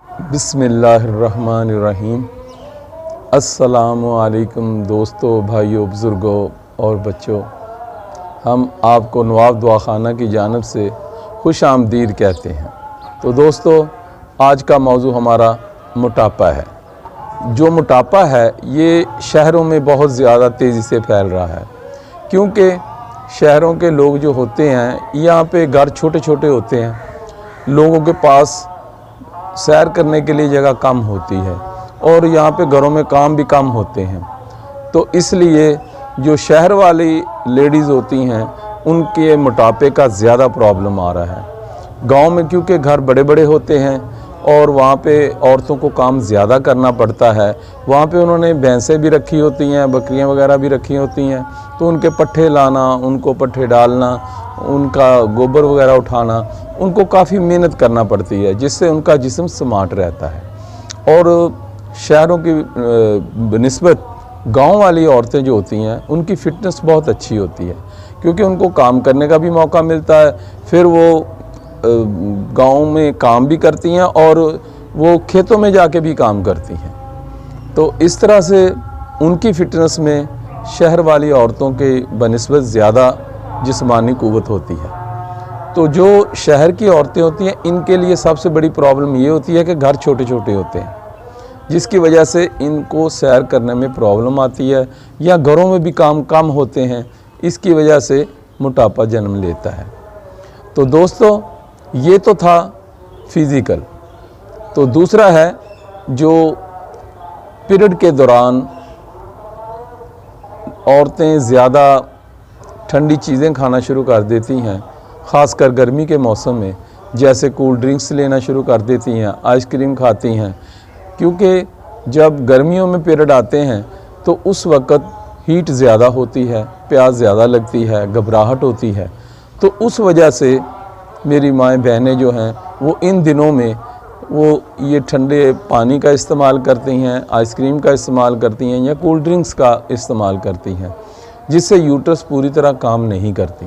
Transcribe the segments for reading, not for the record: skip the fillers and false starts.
बिस्मिल्लाहिर्रहमानिर्रहीम। अस्सलामुअलैकुम दोस्तों, भाइयों, बुज़ुर्गों और बच्चों। हम आपको नवाब दवाखाना की जानिब से खुश आमदीद कहते हैं। तो दोस्तों, आज का मौजू हमारा मोटापा है। जो मोटापा है ये शहरों में बहुत ज़्यादा तेज़ी से फैल रहा है, क्योंकि शहरों के लोग जो होते हैं, यहाँ पे घर छोटे छोटे होते हैं, लोगों के पास सैर करने के लिए जगह कम होती है और यहाँ पे घरों में काम भी कम होते हैं। तो इसलिए जो शहर वाली लेडीज़ होती हैं उनके मोटापे का ज़्यादा प्रॉब्लम आ रहा है। गांव में क्योंकि घर बड़े बड़े होते हैं और वहाँ पे औरतों को काम ज़्यादा करना पड़ता है। वहाँ पे उन्होंने भैंसें भी रखी होती हैं, बकरियाँ वगैरह भी रखी होती हैं, तो उनके पट्ठे लाना, उनको पट्ठे डालना, उनका गोबर वगैरह उठाना, उनको काफ़ी मेहनत करना पड़ती है, जिससे उनका जिस्म स्मार्ट रहता है। और शहरों की बनिस्बत गांव वाली औरतें जो होती हैं उनकी फ़िटनेस बहुत अच्छी होती है, क्योंकि उनको काम करने का भी मौका मिलता है। फिर वो गांव में काम भी करती हैं और वो खेतों में जाके भी काम करती हैं। तो इस तरह से उनकी फ़िटनेस में शहर वाली औरतों के बनिस्बत ज़्यादा जिस्मानी क़ुव्वत होती है। तो जो शहर की औरतें होती हैं, इनके लिए सबसे बड़ी प्रॉब्लम ये होती है कि घर छोटे छोटे होते हैं, जिसकी वजह से इनको सैर करने में प्रॉब्लम आती है, या घरों में भी काम कम होते हैं, इसकी वजह से मोटापा जन्म लेता है। तो दोस्तों, ये तो था फिज़िकल। तो दूसरा है जो पीरियड के दौरान औरतें ज़्यादा ठंडी चीज़ें खाना शुरू कर देती हैं, ख़ासकर गर्मी के मौसम में, जैसे कूल ड्रिंक्स लेना शुरू कर देती हैं, आइसक्रीम खाती हैं, क्योंकि जब गर्मियों में पीरियड आते हैं तो उस वक़्त हीट ज़्यादा होती है, प्यास ज़्यादा लगती है, घबराहट होती है। तो उस वजह से मेरी माएँ बहनें जो हैं वो इन दिनों में वो ये ठंडे पानी का इस्तेमाल करती हैं, आइसक्रीम का इस्तेमाल करती हैं, या कूल ड्रिंक्स का इस्तेमाल करती हैं, जिससे यूट्रस पूरी तरह काम नहीं करती।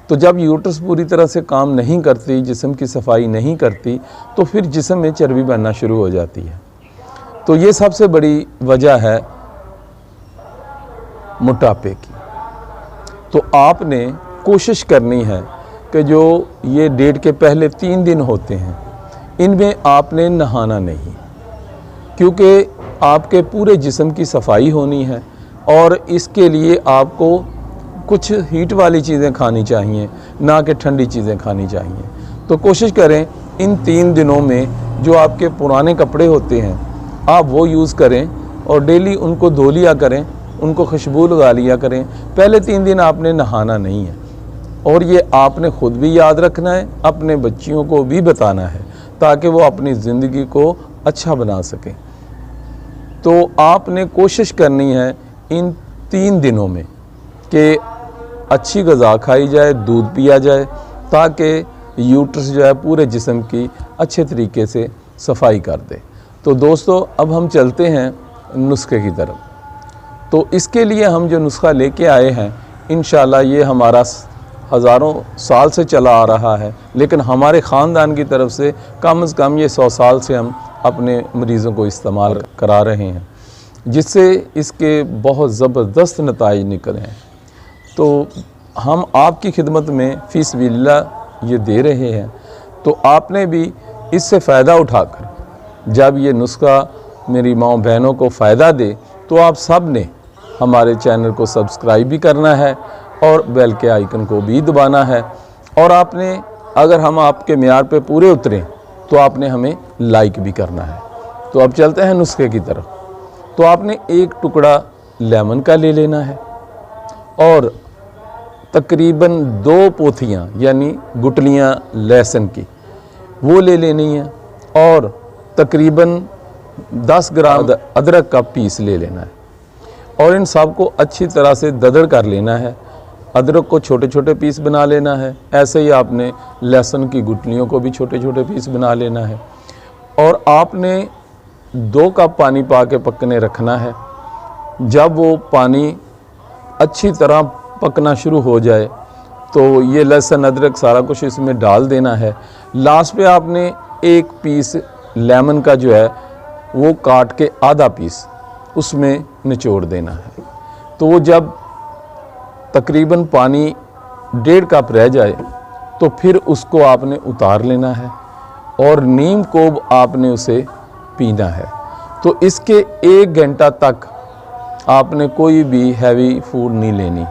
तो जब यूट्रस पूरी तरह से काम नहीं करती, जिस्म की सफाई नहीं करती, तो फिर जिस्म में चर्बी बनना शुरू हो जाती है। तो ये सबसे बड़ी वजह है मोटापे की। तो आपने कोशिश करनी है कि जो ये डेट के पहले 3 दिन होते हैं, इनमें आपने नहाना नहीं, क्योंकि आपके पूरे जिस्म की सफाई होनी है और इसके लिए आपको कुछ हीट वाली चीज़ें खानी चाहिए, ना कि ठंडी चीज़ें खानी चाहिए। तो कोशिश करें इन 3 दिनों में जो आपके पुराने कपड़े होते हैं आप वो यूज़ करें और डेली उनको धो लिया करें, उनको खुशबू लगा लिया करें। पहले 3 दिन आपने नहाना नहीं है, और ये आपने ख़ुद भी याद रखना है, अपने बच्चियों को भी बताना है, ताकि वो अपनी ज़िंदगी को अच्छा बना सकें। तो आपने कोशिश करनी है इन 3 दिनों में कि अच्छी ग़िज़ा खाई जाए, दूध पिया जाए, ताकि यूट्रस जो है पूरे जिस्म की अच्छे तरीके से सफाई कर दे। तो दोस्तों, अब हम चलते हैं नुस्खे की तरफ। तो इसके लिए हम जो नुस्खा लेके आए हैं, इंशाल्लाह ये हमारा हज़ारों साल से चला आ रहा है, लेकिन हमारे ख़ानदान की तरफ से कम से कम ये 100 साल से हम अपने मरीज़ों को इस्तेमाल करा रहे हैं, जिससे इसके बहुत ज़बरदस्त नताइज निकले हैं। तो हम आपकी खिदमत में फ़ीसबिल्लाह ये दे रहे हैं। तो आपने भी इससे फ़ायदा उठाकर, जब ये नुस्खा मेरी माँ बहनों को फ़ायदा दे, तो आप सब ने हमारे चैनल को सब्सक्राइब भी करना है और बेल के आइकन को भी दबाना है। और आपने, अगर हम आपके मेयार पे पूरे उतरें, तो आपने हमें लाइक भी करना है। तो अब चलते हैं नुस्खे की तरफ। तो आपने 1 टुकड़ा लेमन का ले लेना है और तकरीबन 2 पोथियाँ यानी गुटलियाँ लहसुन की वो ले लेनी है, और तकरीबन 10 ग्राम अदरक का पीस ले लेना है, और इन सब को अच्छी तरह से दरदर कर लेना है। अदरक को छोटे छोटे पीस बना लेना है, ऐसे ही आपने लहसुन की गुटलियों को भी छोटे छोटे पीस बना लेना है। और आपने 2 कप पानी पा के पकने रखना है। जब वो पानी अच्छी तरह पकना शुरू हो जाए तो ये लहसुन अदरक सारा कुछ इसमें डाल देना है। लास्ट पे आपने 1 पीस लेमन का जो है वो काट के आधा पीस उसमें निचोड़ देना है। तो वो जब तकरीबन पानी 1.5 कप रह जाए तो फिर उसको आपने उतार लेना है और नीम को आपने उसे पीना है। तो इसके 1 घंटा तक आपने कोई भी हैवी फूड नहीं लेनी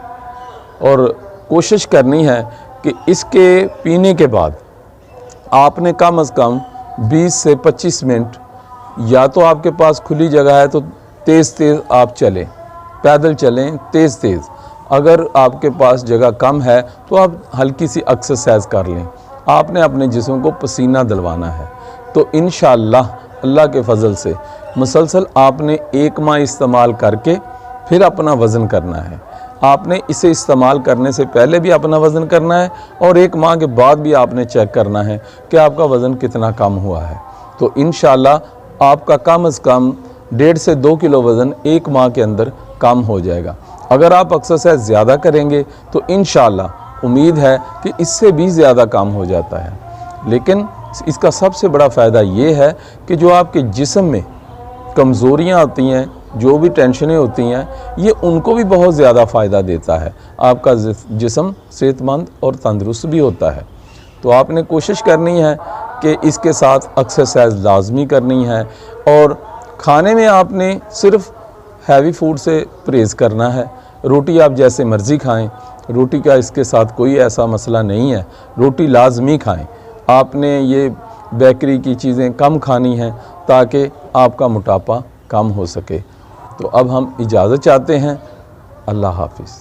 और कोशिश करनी है कि इसके पीने के बाद आपने कम से कम 20 से 25 मिनट, या तो आपके पास खुली जगह है तो तेज़ तेज़ आप चलें, पैदल चलें तेज़ तेज़। अगर आपके पास जगह कम है तो आप हल्की सी एक्सरसाइज कर लें। आपने अपने जिस्म को पसीना दिलवाना है। तो इंशाअल्लाह अल्लाह के फ़ज़ल से मुसलसल आपने 1 माह इस्तेमाल करके फिर अपना वज़न करना है। आपने इसे इस्तेमाल करने से पहले भी अपना वज़न करना है और 1 माह के बाद भी आपने चेक करना है कि आपका वज़न कितना कम हुआ है। तो इंशाअल्लाह आपका कम से कम 1.5 से 2 किलो वज़न 1 माह के अंदर कम हो जाएगा। अगर आप एक्सरसाइज ज़्यादा करेंगे तो इंशाअल्लाह उम्मीद है कि इससे भी ज़्यादा कम हो जाता है। लेकिन इसका सबसे बड़ा फ़ायदा ये है कि जो आपके जिस्म में कमज़ोरियाँ होती हैं, जो भी टेंशनें होती हैं, ये उनको भी बहुत ज़्यादा फ़ायदा देता है। आपका जिस्म सेहतमंद और तंदुरुस्त भी होता है। तो आपने कोशिश करनी है कि इसके साथ एक्सरसाइज लाजमी करनी है और खाने में आपने सिर्फ हैवी फूड से परहेज़ करना है। रोटी आप जैसे मर्ज़ी खाएं, रोटी का इसके साथ कोई ऐसा मसला नहीं है, रोटी लाजमी खाएं। आपने ये बेकरी की चीज़ें कम खानी हैं ताकि आपका मोटापा कम हो सके। तो अब हम इजाज़त चाहते हैं। अल्लाह हाफ़िज़।